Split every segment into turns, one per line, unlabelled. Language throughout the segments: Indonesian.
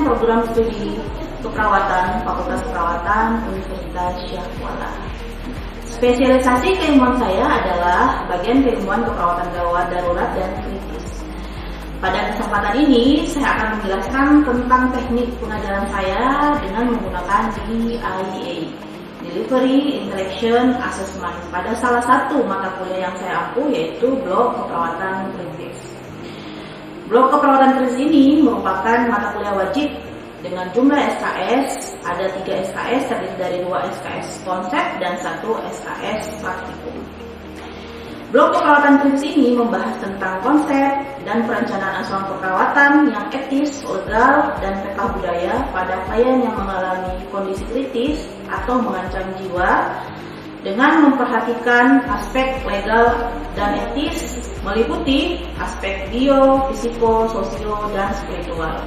Program Studi Keperawatan Fakultas Keperawatan Universitas Syahkuala. Spesialisasi keilmuan saya adalah bagian keilmuan keperawatan gawat darurat dan kritis. Pada kesempatan ini, saya akan menjelaskan tentang teknik pengajaran saya dengan menggunakan DIA, Delivery Interaction Assessment, pada salah satu mata kuliah yang saya ampu, yaitu blok keperawatan kritis. Blok keperawatan kritis ini merupakan mata kuliah wajib dengan jumlah SKS, ada 3 SKS terdiri dari 2 SKS konsep dan 1 SKS praktikum. Blok keperawatan kritis ini membahas tentang konsep dan perencanaan asuhan keperawatan yang etis, legal, dan rekah budaya pada klien yang mengalami kondisi kritis atau mengancam jiwa dengan memperhatikan aspek legal dan etis meliputi aspek bio, fisiko, sosio, dan spiritual.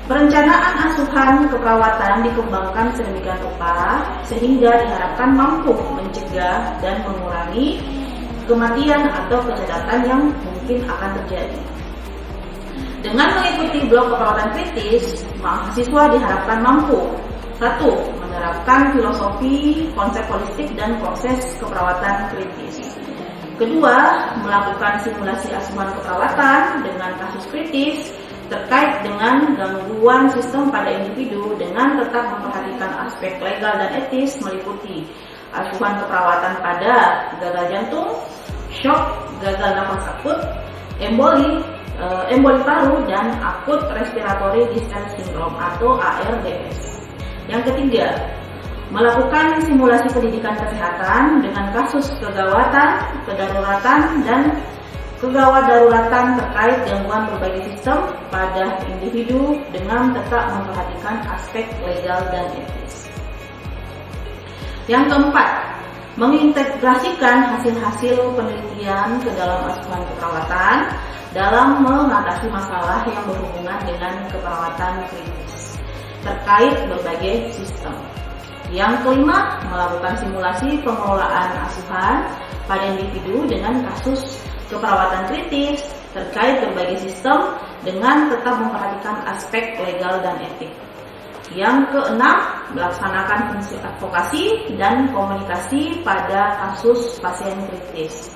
Perencanaan asuhan keperawatan dikembangkan sedemikian rupa sehingga diharapkan mampu mencegah dan mengurangi kematian atau kecacatan yang mungkin akan terjadi. Dengan mengikuti blok keperawatan kritis, mahasiswa diharapkan mampu 1. Menerapkan filosofi, konsep holistik, dan proses keperawatan kritis. 2. Melakukan simulasi asuhan keperawatan dengan kasus kritis terkait dengan gangguan sistem pada individu dengan tetap memperhatikan aspek legal dan etis meliputi asuhan keperawatan pada gagal jantung, shock, gagal nafas akut, emboli paru, dan akut respiratory distress syndrome atau ARDS. Yang 3, melakukan simulasi pendidikan kesehatan dengan kasus kegawatan, kedaruratan, dan kegawat daruratan terkait gangguan berbagai sistem pada individu dengan tetap memperhatikan aspek legal dan etis. Yang 4, mengintegrasikan hasil-hasil penelitian ke dalam asuhan keperawatan dalam mengatasi masalah yang berhubungan dengan keperawatan kritis terkait berbagai sistem. Yang 5, melakukan simulasi pengelolaan asuhan pada individu dengan kasus keperawatan kritis terkait berbagai sistem dengan tetap memperhatikan aspek legal dan etik. Yang 6, melaksanakan fungsi advokasi dan komunikasi pada kasus pasien kritis.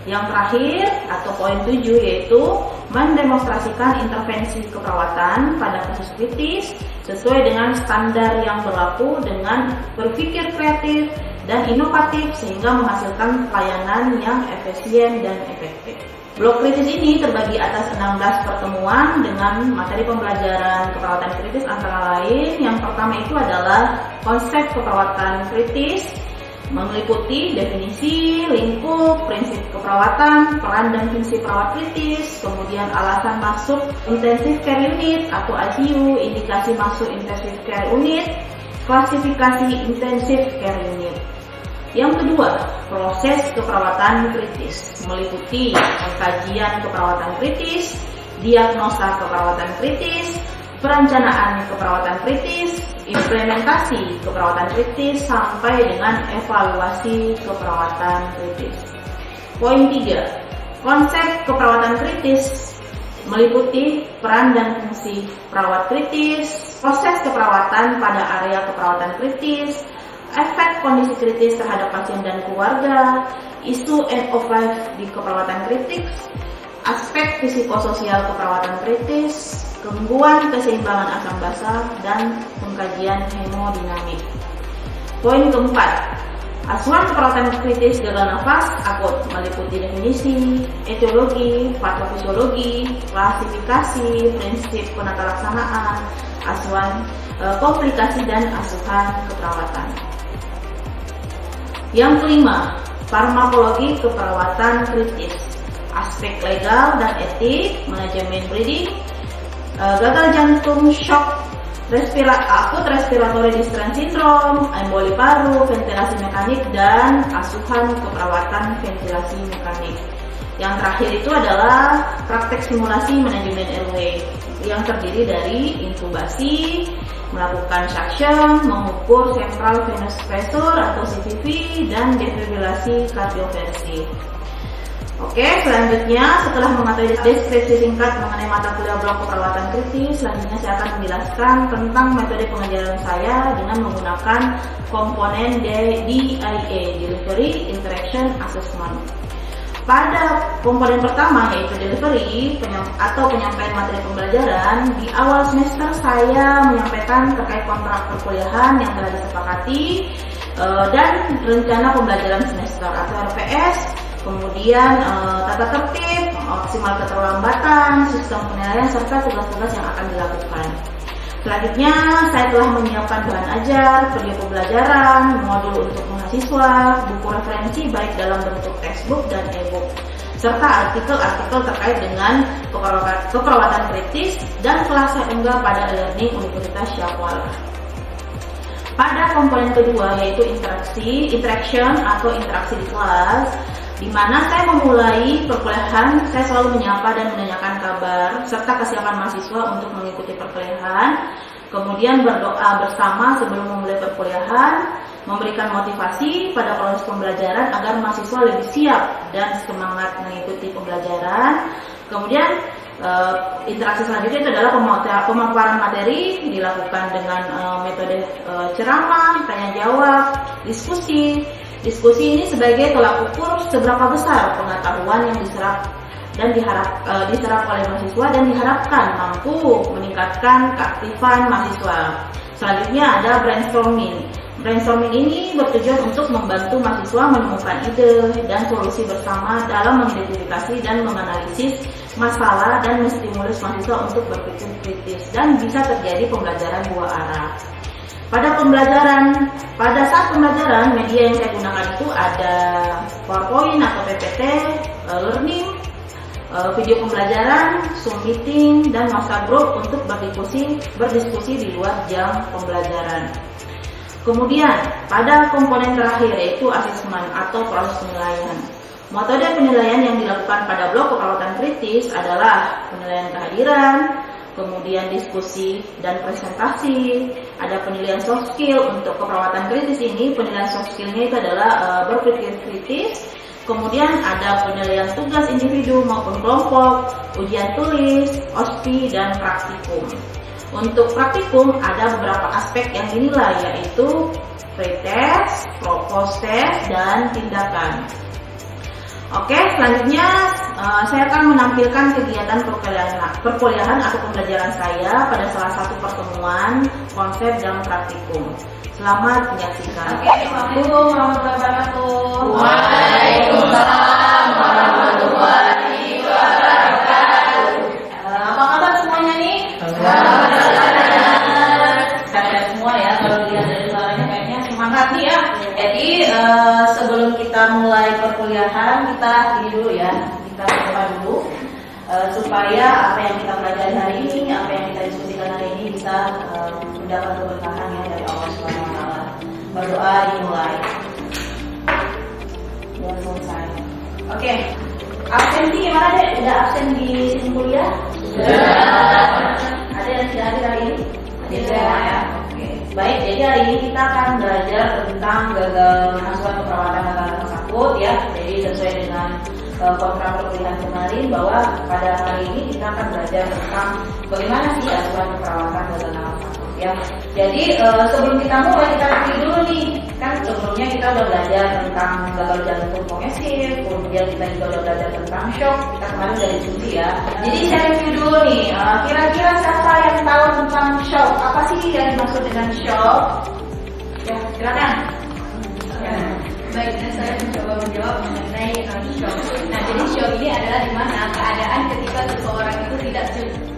Yang terakhir atau poin 7 yaitu mendemonstrasikan intervensi keperawatan pada kasus kritis sesuai dengan standar yang berlaku dengan berpikir kreatif dan inovatif sehingga menghasilkan pelayanan yang efisien dan efektif. Blok kritis ini terbagi atas 16 pertemuan dengan materi pembelajaran keperawatan kritis antara lain. Yang pertama itu adalah konsep keperawatan kritis, meliputi definisi, lingkup, prinsip keperawatan, peran dan fungsi perawat kritis, kemudian alasan masuk intensive care unit atau ICU, indikasi masuk intensive care unit, klasifikasi intensive care unit. Yang kedua, proses keperawatan kritis, meliputi pengkajian keperawatan kritis, diagnosa keperawatan kritis, perencanaan keperawatan kritis, implementasi keperawatan kritis, sampai dengan evaluasi keperawatan kritis. Poin 3, konsep keperawatan kritis meliputi peran dan fungsi perawat kritis, proses keperawatan pada area keperawatan kritis, efek kondisi kritis terhadap pasien dan keluarga, isu end of life di keperawatan kritis, aspek psikososial keperawatan kritis, gangguan keseimbangan asam basa, dan pengkajian hemodinamik. Poin keempat, asuhan keperawatan kritis gagal nafas akut meliputi definisi, etiologi, patofisiologi, klasifikasi, prinsip penata laksanaan, asuhan komplikasi, dan asuhan keperawatan. Yang kelima, farmakologi keperawatan kritis, aspek legal dan etik, manajemen breathing, gagal jantung, shock, akut respiratory distress syndrome, emboli paru, ventilasi mekanik, dan asuhan keperawatan ventilasi mekanik. Yang terakhir itu adalah praktek simulasi manajemen airway yang terdiri dari intubasi, melakukan suction, mengukur central venous pressure atau CVV, dan defibrilasi kardioversi. Oke, selanjutnya setelah mengetahui deskripsi singkat mengenai mata kuliah blok keperawatan kritis, selanjutnya saya akan menjelaskan tentang metode pengajaran saya dengan menggunakan komponen DIA, Delivery Interaction Assessment. Pada komponen pertama yaitu delivery atau penyampaian materi pembelajaran, di awal semester saya menyampaikan terkait kontrak perkuliahan yang telah disepakati dan rencana pembelajaran semester atau RPS, kemudian tata tertib, maksimal keterlambatan, sistem penilaian, serta tugas-tugas yang akan dilakukan. Selanjutnya, saya telah menyiapkan bahan ajar, video pembelajaran, modul untuk mahasiswa, buku referensi baik dalam bentuk textbook dan e-book, serta artikel-artikel terkait dengan keperawatan kritis dan kelas enggak pada e-learning Universitas Syahwal. Pada komponen kedua yaitu interaction atau interaksi di kelas, di mana saya memulai perkuliahan, saya selalu menyapa dan menanyakan kabar serta kesiapan mahasiswa untuk mengikuti perkuliahan, kemudian berdoa bersama sebelum memulai perkuliahan, memberikan motivasi pada proses pembelajaran agar mahasiswa lebih siap dan semangat mengikuti pembelajaran. Kemudian interaksi selanjutnya itu adalah pemaparan materi dilakukan dengan metode ceramah, tanya jawab, diskusi. Diskusi ini sebagai tolak ukur seberapa besar pengetahuan yang diserap dan diserap oleh mahasiswa dan diharapkan mampu meningkatkan keaktifan mahasiswa. Selanjutnya ada brainstorming. Brainstorming ini bertujuan untuk membantu mahasiswa menemukan ide dan solusi bersama dalam mengidentifikasi dan menganalisis masalah dan menstimulus mahasiswa untuk berpikir kritis dan bisa terjadi pembelajaran dua arah. Pada saat pembelajaran, media yang saya gunakan itu ada PowerPoint atau PPT, learning, video pembelajaran, Zoom meeting, dan WhatsApp group untuk berdiskusi di luar jam pembelajaran. Kemudian, pada komponen terakhir yaitu asesmen atau proses penilaian. Metode penilaian yang dilakukan pada blok keperawatan kritis adalah penilaian kehadiran, kemudian diskusi dan presentasi, ada penilaian soft skill. Untuk keperawatan kritis ini, penilaian soft skillnya itu adalah berpikir kritis, kemudian ada penilaian tugas individu maupun kelompok, ujian tulis, OSPI, dan praktikum. Untuk praktikum ada beberapa aspek yang dinilai yaitu pretest, propose test, dan tindakan. Oke, selanjutnya saya akan menampilkan kegiatan perkuliahan atau pembelajaran saya pada salah satu pertemuan konsep dan praktikum. Selamat menyaksikan.
Oke, Assalamualaikum warahmatullahi wabarakatuh.
Waalaikumsalam warahmatullahi wabarakatuh.
Apa kabar semuanya nih? Sehat semua ya, kalau lihat dari suaranya kayaknya semangat nih ya. Jadi sebelum kita mulai perkuliahan, kita ini dulu ya, kita berdoa dulu supaya apa yang kita pelajari hari ini, apa yang kita diskusikan hari ini bisa mendapat keberkahan ya dari Allah Subhanahu Wa Taala. Berdoa dimulai. Ya selesai. Oke. Absen gimana deh? Udah absen di sini kuliah? Ada yang tidak hadir hari ini? Ada ya. Oke. Baik, jadi hari ini kita akan belajar tentang gagal asuhan keperawatan anak sakut ya. Jadi sesuai dengan kontrak perkuliahan kemarin bahwa pada hari ini kita akan belajar tentang bagaimana sih asuhan keperawatan gagal anak sakut ya. Jadi sebelum kita mulai kita review dulu nih. Kan sebelumnya kita udah belajar tentang gagal jantung progresif, kemudian kita juga udah belajar tentang shock. Kita kemarin udah diskusi ya. Jadi saya review dulu nih. Kira-kira siapa yang tahu tentang shock? Apa sih yang dimaksud dengan shock? Ya, silakan.
Baik, saya mencoba menjawab mengenai shock. Nah, jadi shock ini adalah di mana keadaan ketika seseorang itu tidak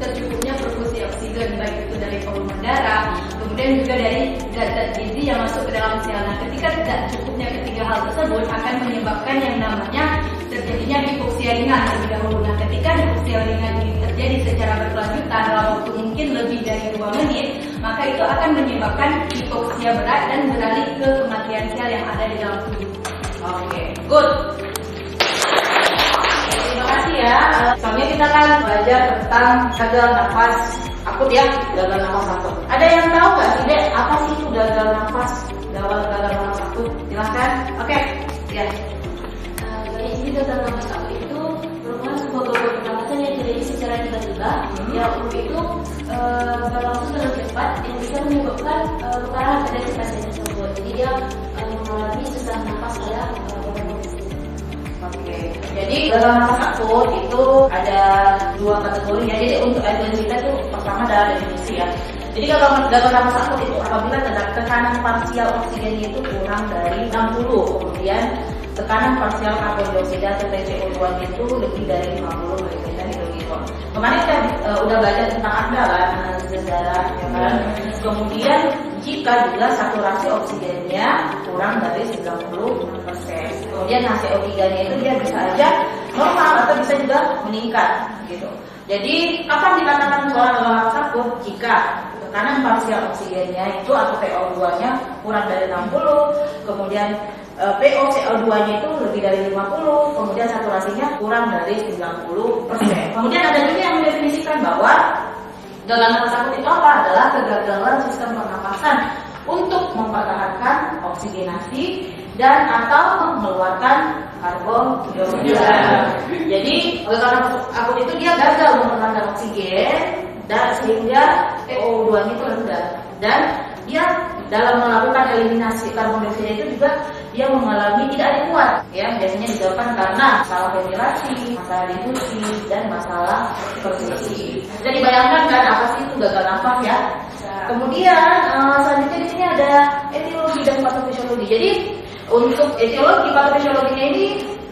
tercukupnya perfusi oksigen, baik itu dari pembuluh darah, kemudian juga dari zat-zat gizi yang masuk ke dalam sel. Nah, ketika tidak cukupnya ketiga hal tersebut akan menyebabkan yang namanya terjadinya hipoksia ringan terlebih dahulu. Nah, ketika hipoksia ringan ini terjadi secara berkelanjutan dalam waktu mungkin lebih dari 2 menit, maka itu akan menyebabkan hipoksia berat dan beralih ke kematian sel yang ada di dalam tubuh.
Oke, good. Terima kasih ya. Selanjutnya kita akan belajar tentang gagal nafas akut ya, gagal nafas akut. Ada yang tahu nggak sih dek, apa sih itu gagal nafas? Gagal nafas akut, silahkan. Oke, ya.
Jadi gagal nafas akut itu menyebabkan keparahan pada si pasien tersebut. Jadi dia mengalami sesak nafas pada
Oke, jadi gagal nafas akut itu ada dua kategori ya. Jadi untuk acuan kita itu pertama adalah definisi ya. Jadi gagal nafas akut itu apabila tekanan parsial oksigennya itu kurang dari 60, kemudian tekanan parsial karbon dioksida atau TCO2 itu lebih dari 50 mg/kg. Kemarin kita udah belajar tentang ADA kan, analisis darah ya kan. Kemudian jika juga saturasi oksigennya kurang dari 90%, kemudian CO3-nya itu dia bisa aja normal atau bisa juga meningkat gitu. Jadi kapan dikatakan seorang gagal nafas akut? Jika tekanan parsial oksigennya itu atau PO2-nya kurang dari 60, kemudian POCO2-nya itu lebih dari 50, kemudian saturasinya kurang dari 90%. Kemudian ada juga yang mendefinisikan bahwa gagal nafas akut itu apa? Adalah kegagalan sistem pernapasan untuk mempertahankan oksigenasi dan atau mengeluarkan karbon dioksida. Jadi gagal nafas akut itu dia gagal mempertahankan oksigen dan sehingga PO2-nya itu rendah, dan dia dalam melakukan eliminasi karbon dioksida itu juga dia mengalami tidak adekuat ya, biasanya disebabkan karena masalah ventilasi, masalah difusi, dan masalah perfusi. Jadi bayangkan kan apa sih itu gagal nafas ya. Kemudian selanjutnya di sini ada etiologi dan patofisiologi. Jadi untuk etiologi patofisiologinya ini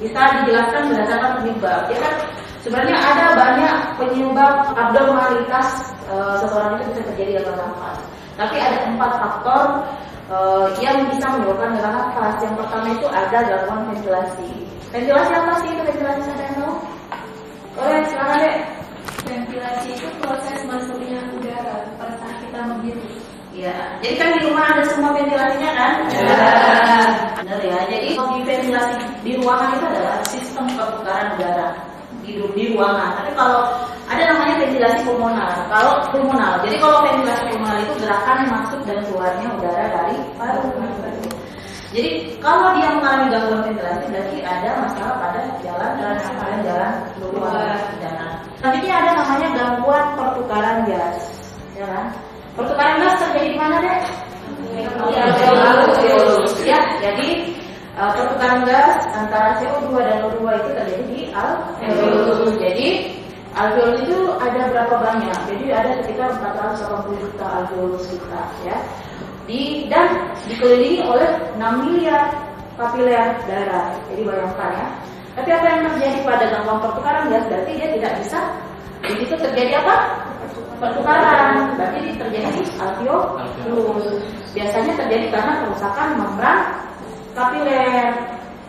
bisa dijelaskan berdasarkan penyebab ya kan. Sebenarnya ada banyak penyebab abnormalitas seseorang itu bisa terjadi gagal nafas. Tapi ada 4 faktor yang bisa menyebabkan gagal nafas. Yang pertama itu ada gangguan ventilasi. Ventilasi apa sih itu ventilasi, siapa yang tahu? Oleh silakan deh.
ventilasi itu proses masuknya udara pada saat kita menghirup.
Ya, jadi kan di rumah ada semua ventilasinya kan?
Ya.
Benar ya. Jadi di ventilasi di ruangan itu adalah sistem perputaran udara di ruangan. Tapi kalau ada namanya ventilasi pulmonar. Kalau pulmonal, jadi kalau ventilasi pulmonar itu gerakan masuk dan keluarnya udara dari paru-paru. Jadi kalau dia mengalami gangguan ventilasi berarti ada masalah pada jalan keluar udara. Selanjutnya ada namanya gangguan pertukaran gas, ya kan? Pertukaran gas terjadi di mana deh? Ya, jadi pertukaran gas antara CO2 dan O2 itu terjadi di alveolus. Jadi alveolus itu ada berapa banyak? Jadi ada sekitar 480 juta alveolus kita, ya. Dan dikelilingi oleh 6 miliar kapiler darah. Jadi bayangkan ya. Tapi apa yang terjadi pada gangguan pertukaran gas? Berarti dia tidak bisa. Di situ terjadi apa? Pertukaran. Berarti terjadi alveolus. Biasanya terjadi karena kerusakan membran kapiler,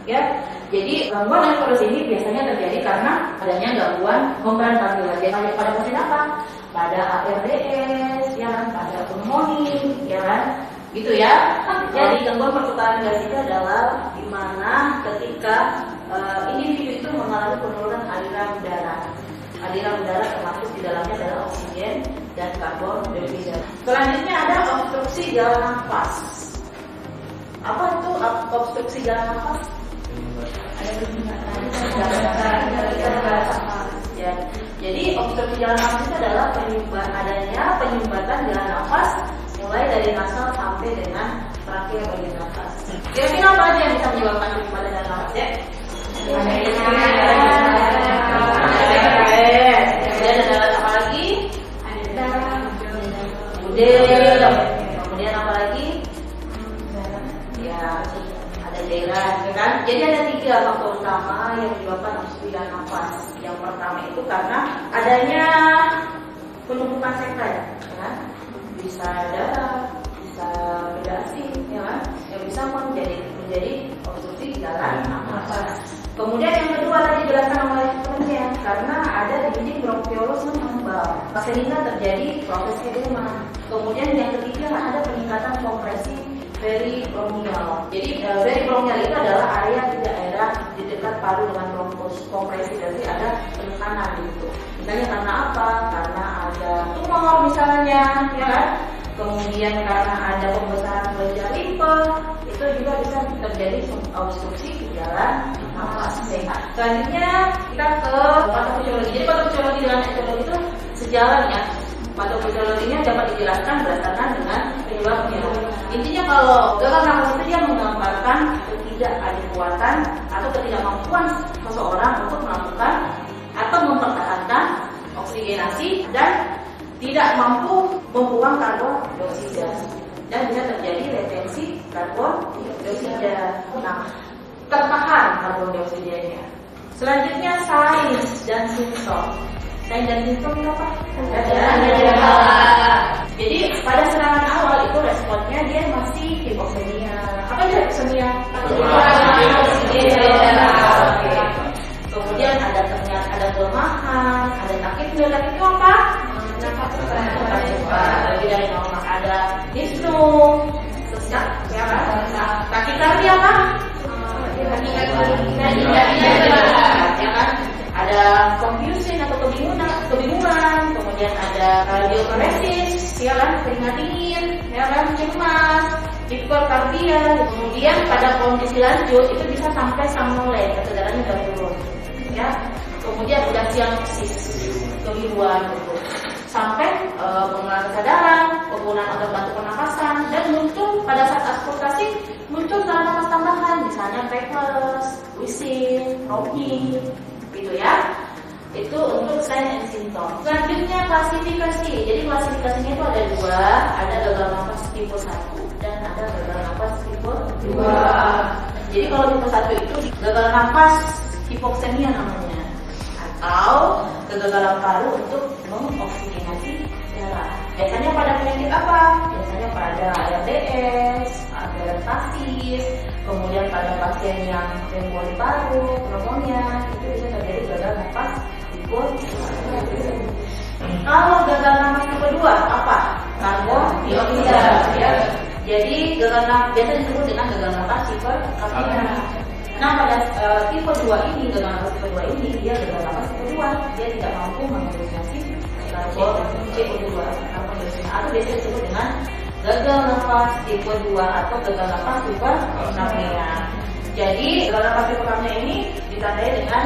ya. Jadi gangguan alveolus ini biasanya terjadi karena adanya gangguan membran kapiler. Jadi pada pasien apa? Pada ARDS, ya kan? Pada pneumonia, ya kan? Gitu ya. Jadi gangguan pertukaran gas itu adalah di mana ketika individu itu mengalami penurunan aliran udara. Aliran udara termasuk di dalamnya adalah oksigen dan karbon dioksida. Selanjutnya ada obstruksi jalan nafas. Apa itu obstruksi jalan nafas? Ya. Jadi obstruksi jalan nafas itu adalah adanya penyumbatan jalan nafas mulai dari nasal sampai dengan trakea bagian atas. Kira-kira apa aja yang bisa menyebabkan penyumbatan jalan nafas ya? Kemudian ada apa lagi? Kemudian apa lagi? Ya, ada daerah, ya kan? Jadi ada 3 faktor utama yang menyebabkan obstruksi jalan nafas. Yang pertama itu karena adanya penumpukan sekret, ya kan? Bisa darah, bisa benda asing, ya kan? Yang bisa menjadi obstruksi jalan nafas. Kemudian yang kedua tadi dijelaskan oleh temannya, karena ada di dinding bronkiolus mengembang sehingga terjadi proses edema. Kemudian yang ketiga ada peningkatan kompresi peribronkial. Jadi peribronkial itu adalah area di daerah di dekat paru dengan bronkus. Kompresi berarti ada penekanan gitu. Misalnya karena apa? Karena ada tumor misalnya, ya kan? Kemudian karena ada pembesaran kelenjar limfe, itu juga bisa terjadi obstruksi jalan nafas. Selanjutnya kita ke patofisiologi. Jadi patofisiologi dengan etiologi itu sejalan ya. Patofisiologinya dapat dijelaskan berdasarkan dengan penyebabnya. Intinya kalau gagal nafas itu dia menggambarkan ketidakadekuatan atau ketidakmampuan seseorang untuk melakukan atau mempertahankan oksigenasi dan tidak mampu membuang karbon dioksida dan bisa terjadi retensi karbon dioksida. Nah, tertahan karbon dioksidanya. Selanjutnya sains dan simptom. Sains dan simptom itu apa? Jadi pada serangan awal itu responnya dia masih hipoksemia. Apa itu hipoksemia? Kemudian ada kelemahan, ada sakit itu apa? Nafas cepat, lebih dari normal. Ada dyspno, sesak, ya kan? Takikardia apa? Ya kan? Ada confusion atau kebingungan, kemudian ada kardioparesis, ya kan? Keringat dingin, ya kan? Cemas, hiperkardia. Kemudian pada kondisi lanjut itu bisa sampai somnolent, kesadarannya udah turun, ya. Kemudian udah siangsis, kebiruan gitu. Sampai pengenalan kesadaran, penggunaan obat bantu pernapasan, dan muncul pada saat auskultasi muncul salah nafas tambahan, misalnya breathless, wheezing, rocking, gitu ya. Itu untuk sign and symptom. Selanjutnya klasifikasi. Jadi klasifikasinya itu ada dua, ada gagal nafas tipe 1 dan ada gagal nafas tipe 2. Jadi kalau tipe 1 itu gagal nafas hipoksemia namanya, atau kegagalan paru untuk mengoksigenasi darah. Biasanya pada penyakit apa? Biasanya pada ARDS, adenovirus, kemudian pada pasien yang emboli paru, pneumonia, itu bisa terjadi gagal nafas tipe 2. Kalau gagal nafas tipe 2 apa? Karbon dioksida. Ya. Jadi gagal nafas biasa disebut dengan gagal nafas tipe 2. Nah pada tipe 2 ini, gagal nafas tipe 2 ini, dia gagal nafas tipe 2, dia tidak mampu mengoksigenasi karbon CO2 atau biasa disebut dengan gagal nafas tipe 2 atau gagal nafas tipe apnea. Jadi gagal nafas tipe apnea ini ditandai dengan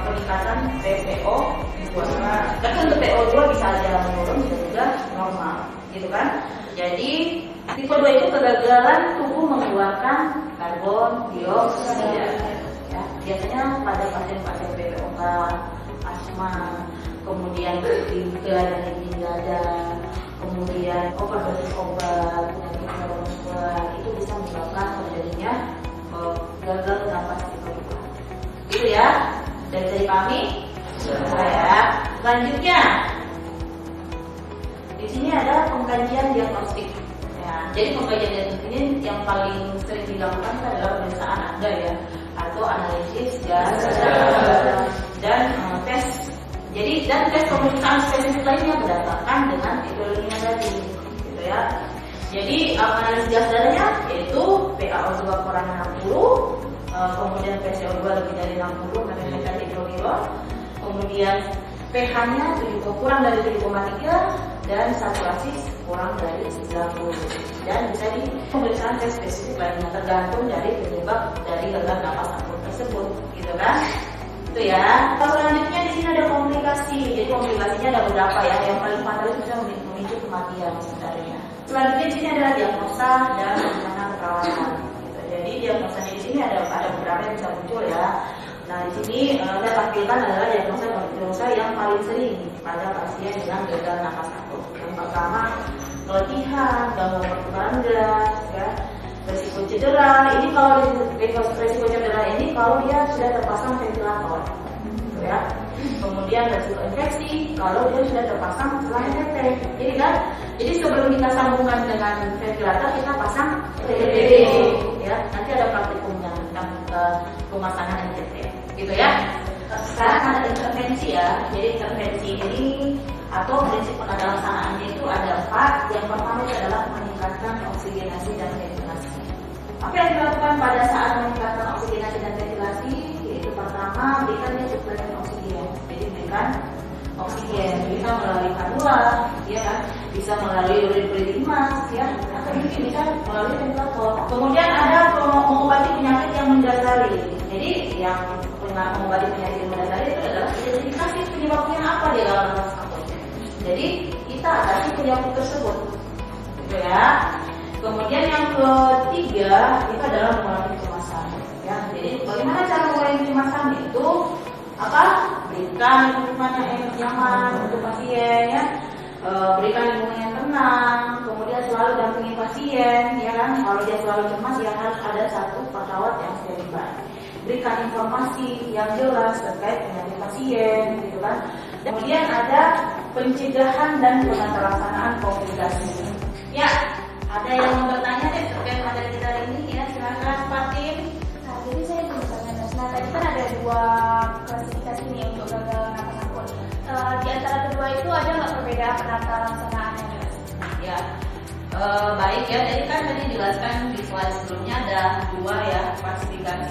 peningkatan PPO2. Tapi untuk PO2 bisa aja menurun, bisa juga normal, gitu kan? Jadi tipe 2 itu kegagalan tubuh mengeluarkan karbon dioksida. Ya, biasanya pada pasien-pasien PPOK, asma, kemudian gangguan dada, kemudian overdosis obat, penyakit neuromuskular, itu bisa menyebabkan terjadinya gagal nafas tipe 2. Gitu ya, dari kami. Ya. Selanjutnya, di sini ada pengkajian diagnostik. Ya, jadi pengkajian diagnostik ini yang paling sering dilakukan adalah pemeriksaan Anda ya, atau analisis dan tes. Jadi dan tes pemeriksaan spesifik lainnya berdasarkan dengan etiologinya tadi, gitu ya. Jadi analisis gas darahnya yaitu PaO2 kurang 60, kemudian PCO2 lebih dari 60 karena tadi hidrokiron, kemudian pH-nya kurang dari 7,3 dan saturasi kurang dari 90. Dan bisa di pemeriksaan tes spesifik lainnya tergantung dari penyebab dari gagal nafas akut tersebut, gitu kan? Itu ya. Selanjutnya di sini ada komplikasi. Jadi komplikasinya ada beberapa ya. Yang paling fatal itu bisa memicu kematian sebenarnya. Selanjutnya di sini adalah diagnosa dan rencana perawatan. Gitu. Jadi diagnosanya di sini ada beberapa yang bisa muncul ya. Nah di sini saya tampilkan adalah diagnosa yang paling sering pada pasien dengan gagal nafas akut. Yang pertama keletihan, gangguan pertukaran gas, ya, resiko cedera. Ini kalau resiko cedera ini kalau dia sudah terpasang ventilator, ya. Kemudian resiko infeksi kalau dia sudah terpasang selain TT. Jadi sebelum kita sambungkan dengan ventilator kita pasang TT, ya. Nanti ada praktikumnya tentang pemasangan NCT, gitu ya. Sekarang ada intervensi ya. Jadi intervensi ini atau prinsip penelaksanaannya itu ada 4. Yang pertama itu adalah meningkatkan oksigenasi dan ventilasi. Apa yang dilakukan pada saat meningkatkan oksigenasi dan ventilasi? Yaitu pertama berikan dia suplemen oksigen. Jadi berikan oksigen bisa melalui kanula, ya kan? Bisa melalui urine breathing mask, ya, atau mungkin bisa melalui ventilator. Kemudian ada mengobati penyakit yang mendasari. Jadi yang mengobati penyakit yang mendasari itu adalah identifikasi penyebabnya apa dia dalam nafas akut. Jadi itu kita atasi penyakit tersebut, gitu ya. Kemudian yang ketiga itu adalah mengurangi kecemasan, ya. Jadi bagaimana cara mengurangi kecemasan itu apa? Berikan lingkungan yang nyaman untuk pasien, ya. Berikan lingkungan yang tenang, kemudian selalu dampingi pasien, ya kan. Kalau dia selalu cemas, ya harus ada satu perawat yang standby. Berikan informasi yang jelas terkait penyakit pasien, gitu kan. Kemudian ada pencegahan dan penata komplikasi. Ya, ada yang mau bertanya deh terkait materi kita hari ini, ya. Silakan Pak Tim.
Nah, jadi saya mau bertanya, nah tadi kan ada dua klasifikasi nih untuk gagal napas akut. Di antara kedua itu ada nggak perbedaan penata laksanaannya?
Ya, baik ya. Jadi kan tadi dijelaskan di slide sebelumnya ada dua ya klasifikasi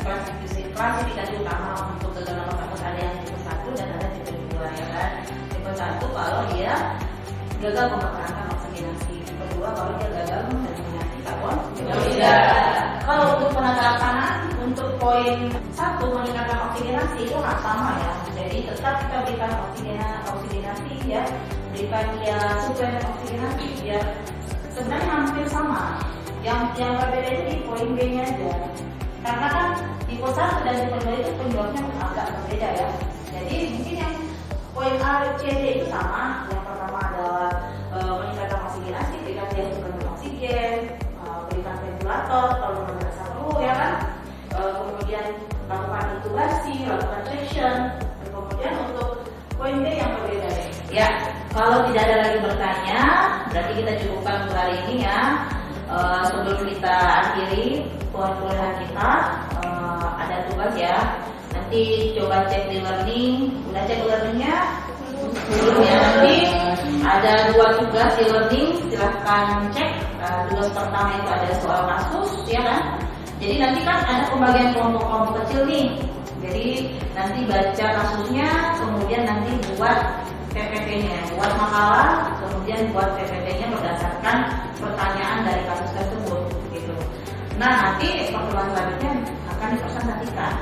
utama untuk gagal napas akut. Ada yang tipe 1 dan ada tipe 2, ya kan. Tipe 1 kalau dia gagal mempertahankan oksigenasi. Tipe 2 kalau dia gagal mengeliminasi karbon dioksida. Kalau untuk penata laksanaan untuk poin 1 meningkatkan oksigenasi itu sama ya. Jadi tetap kita berikan oksigenasi ya, berikan dia suplemen oksigenasi ya. Sebenarnya hampir sama. Yang berbeda itu di poin B-nya aja. Karena kan tipe 1 dan tipe 2 itu penyebabnya agak berbeda ya. Jadi mungkin yang poin A, C, D itu sama. Yang pertama adalah meningkatkan oksigenasi, berikan dia suplemen oksigen, berikan ventilator kalau merasa perlu, ya kan. Kemudian lakukan intubasi, lakukan suction. Kemudian untuk poin D yang berbeda ya. Kalau tidak ada lagi bertanya, berarti kita cukupkan untuk hari ini ya. Sebelum kita akhiri kuliah kita, ada tugas ya. Nanti coba cek di learning. Udah cek learningnya? Belum ya. Nanti ada 2 tugas di learning, silahkan cek. Tugas pertama itu ada soal kasus, ya kan. Jadi nanti kan ada pembagian kelompok-kelompok kecil nih. Jadi nanti baca kasusnya, kemudian nanti buat PPT-nya, buat makalah, kemudian buat PPT-nya berdasarkan pertanyaan dari kasus tersebut, gitu. Nah nanti pertemuan selanjutnya akan dipresentasikan,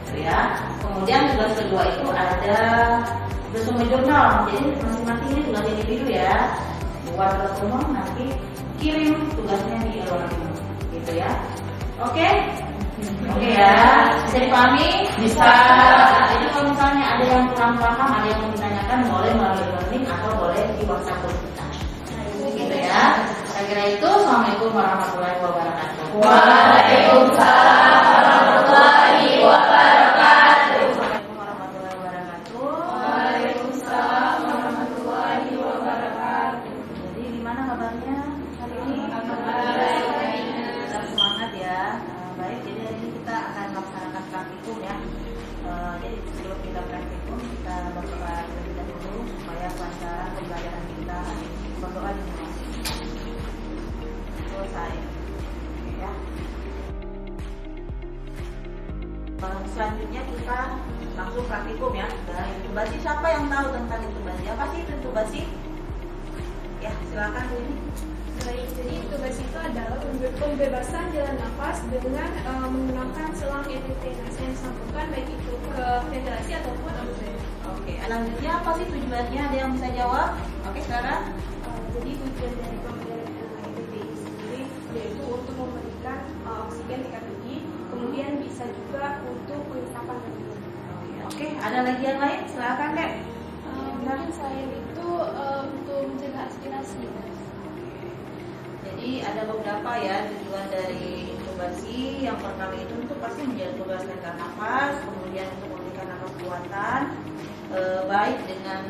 gitu ya. Kemudian tugas kedua itu ada resume jurnal. Jadi masing-masing ini tugas individu ya. Buat resume nanti kirim tugasnya di learning, gitu ya. Oke ya, bisa dipahami? Bisa. Jadi kalau misalnya ada yang kurang paham, ada yang mau ditanyakan, boleh melalui learning atau boleh di WhatsApp kita. Gitu ya. Saya kira itu. Assalamualaikum warahmatullahi wabarakatuh.
Waalaikumsalam warahmatullahi wabarakatuh.
Assalamualaikum warahmatullahi wabarakatuh.
Waalaikumsalam warahmatullahi wabarakatuh.
Jadi gimana kabarnya hari ini? Tetap semangat ya. Baik, jadi hari ini kita akan melaksanakan praktikum ya. Jadi sebelum kita praktikum, kita berdoa terlebih dahulu supaya kelancaran pembelajaran kita. Berdoa dimulai. Selesai. Ya. Selanjutnya kita langsung praktikum ya. Nah, intubasi, siapa yang tahu tentang intubasi? Apa sih intubasi? Ya, silakan Bu.
Baik, jadi intubasi itu adalah pembebasan jalan nafas dengan menggunakan selang EPT. Nah, saya sambungkan baik itu ke ventilasi ataupun oksigen.
Oke, selanjutnya apa sih tujuannya? Ada yang bisa jawab? Oke, sekarang.
Jadi tujuan dari pemberian EPT ini sendiri yaitu untuk memberikan oksigen tingkat tinggi, kemudian bisa juga untuk pengisapan dan minum.
Oke, ada lagi yang lain? Silakan deh.
Mungkin selain itu untuk mencegah aspirasi.
Jadi ada beberapa ya tujuan dari intubasi. Yang pertama itu untuk pasti menjatuhkan nafas, kemudian untuk memberikan nafas buatan, baik dengan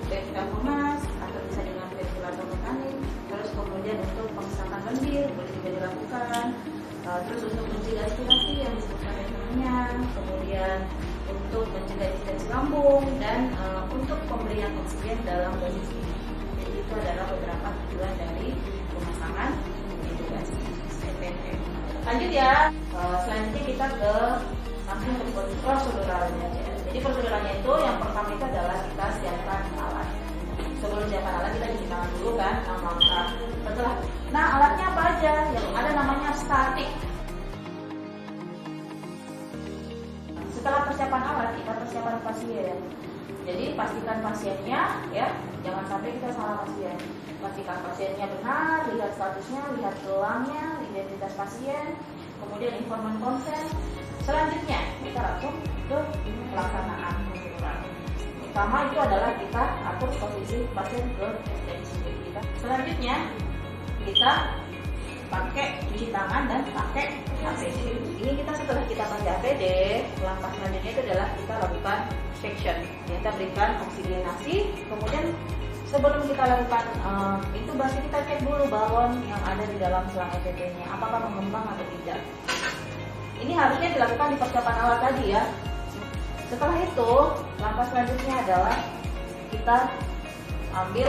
ventilator atau bisa dengan ventilator mekanik. Terus kemudian untuk pengisapan lendir boleh juga dilakukan. Terus untuk mencegah aspirasi yang disebutkan namanya, kemudian untuk mencegah distensi lambung dan untuk pemberian oksigen dalam dosis tinggi. Jadi itu adalah beberapa tujuan dari pemasangan intubasi EPT. Lanjut ya. Selanjutnya kita langsung ke proseduralnya. Jadi proseduralnya itu yang pertama itu adalah kita siapkan alat. Sebelum siapkan alat kita cuci tangan dulu kan, setelah. Nah alatnya apa aja? Yang ada namanya statik. Setelah persiapan alat kita persiapan pasien. Jadi pastikan pasiennya ya, jangan sampai sampai kita salah pasien. Pastikan pasiennya benar, lihat statusnya, lihat gelangnya, identitas pasien, kemudian informan konsen. Selanjutnya kita langsung ke pelaksanaan prosedural. Pertama itu adalah kita atur posisi pasien ke intensi kita. Selanjutnya kita pakai cuci tangan dan pakai APD. Ini kita setelah kita pakai APD, langkah selanjutnya itu adalah kita lakukan section. Kita berikan oksigenasi, kemudian sebelum kita lakukan intubasi kita cek dulu balon yang ada di dalam selang EPP-nya apakah mengembang atau tidak. Ini harusnya dilakukan di persiapan alat tadi ya. Setelah itu, langkah selanjutnya adalah kita ambil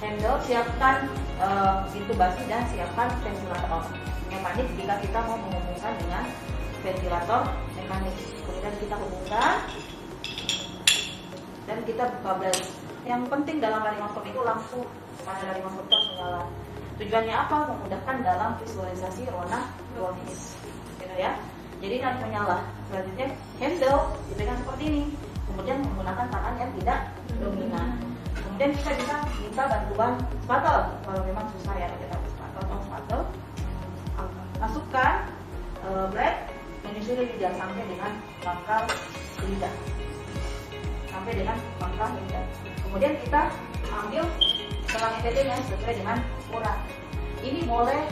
handle, siapkan intubasi dan siapkan ventilator mekanik jika kita mau menghubungkan dengan ventilator mekanik. Kemudian kita hubungkan dan kita buka bel. Yang penting dalam laryngoscope itu lampu pada laryngoscope harus menyala. Tujuannya apa? Memudahkan dalam visualisasi rona kronis, gitu ya. Jadi ini harus menyala. Selanjutnya handle dipegang seperti ini. Kemudian menggunakan tangan yang tidak dominan. Kemudian kita bisa minta bantuan spatel kalau memang susah ya kita spatel. Masukkan blade menyusuri lidah sampai dengan pangkal lidah. Sampai dengan pangkal lidah. Kemudian kita ambil selang EPD-nya sesuai dengan ukuran. Ini boleh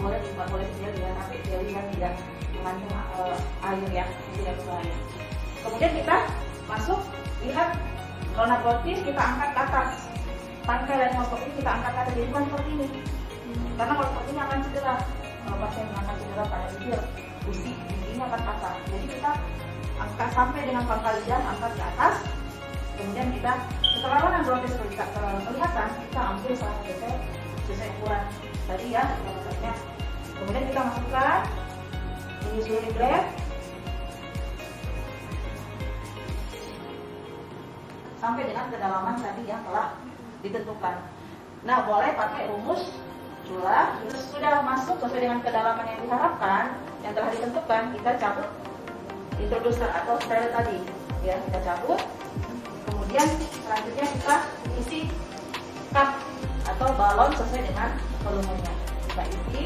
boleh juga boleh jeli ya, tapi jeli yang tidak mengandung air ya, tidak berbahaya. Kemudian kita masuk, lihat rona kronis kita angkat ke atas. Tangkai laryngoscope ini kita angkat ke atas, jadi bukan seperti ini. Karena kalau seperti ini akan cedera. Kalau pasien akan cedera pada bibir, gusi, ini akan patah. Jadi kita angkat sampai dengan pangkal lidah, angkat ke atas. Kemudian kita setelah rona kronis kelihatan, kita ambil selang EPD sesuai ukuran tadi ya. Kemudian kita masukkan menyusuri blade sampai dengan kedalaman tadi yang telah ditentukan. Nah, boleh pakai rumus jula. Sudah masuk sesuai dengan kedalaman yang diharapkan, yang telah ditentukan, kita cabut introducer atau steril tadi. Ya, kita cabut. Kemudian selanjutnya kita isi cup atau balon sesuai dengan volumenya. Kita isi.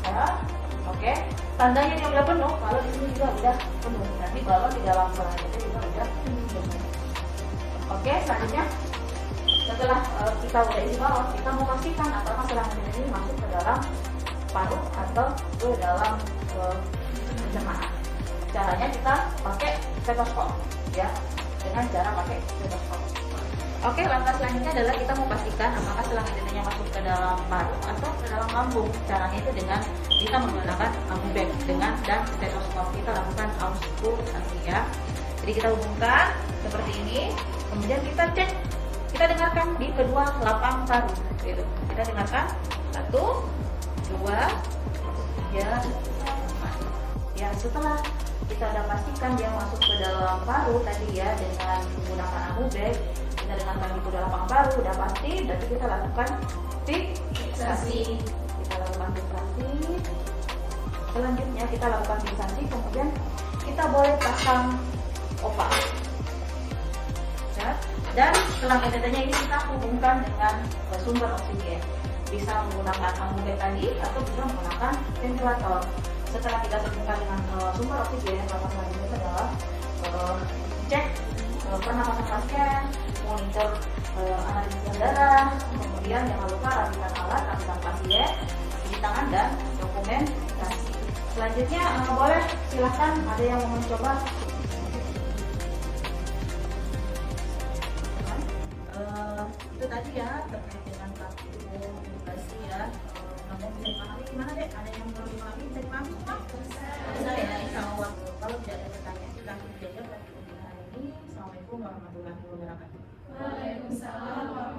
Ya, oke. Tandanya dia udah penuh. Kalau di sini juga udah penuh. Nanti balon di dalam selang itu juga udah penuh. Oke, selanjutnya setelah kita udah isi balon, kita mau pastikan apakah selang ini masuk ke dalam paru atau ke dalam pencernaan. Caranya kita pakai stetoskop, ya, dengan cara pakai stetoskop. Oke, langkah selanjutnya adalah kita mau pastikan apakah selang EPD-nya masuk ke dalam paru atau ke dalam lambung. Caranya itu dengan kita menggunakan amibek dengan dan stetoskop. Kita lakukan auskultasi ya. Jadi kita hubungkan seperti ini. Kemudian kita cek, kita dengarkan di kedua lapang paru, gitu. Kita dengarkan 1, 2, 3, 4. Ya, setelah kita udah pastikan dia masuk ke dalam paru tadi ya dengan menggunakan amibek, kita dengarkan di kedua lapang paru, udah pasti, berarti kita lakukan fiksasi. Kita lakukan fiksasi. Selanjutnya kita lakukan fiksasi, kemudian kita boleh pasang opak. Dan selang EPD-nya ini kita hubungkan dengan sumber oksigen. Bisa menggunakan amibek tadi atau bisa menggunakan ventilator. Setelah kita hubungkan dengan sumber oksigen, langkah selanjutnya adalah cek pernapasan pasien, monitor analisis darah, kemudian jangan lupa rapikan alat, rapikan pasien, cuci tangan dan dokumentasi. Selanjutnya boleh silahkan ada yang mau mencoba. Itu tadi ya terkait dengan kartu edukasi ya. Kamu bisa dipahami gimana deh? Ada yang perlu dipahami? Bisa dipahami semua? Bisa ya, insya Allah. Kalau tidak ada pertanyaan silahkan dijawab pada webinar hari ini. Assalamualaikum warahmatullahi wabarakatuh.
Waalaikumsalam.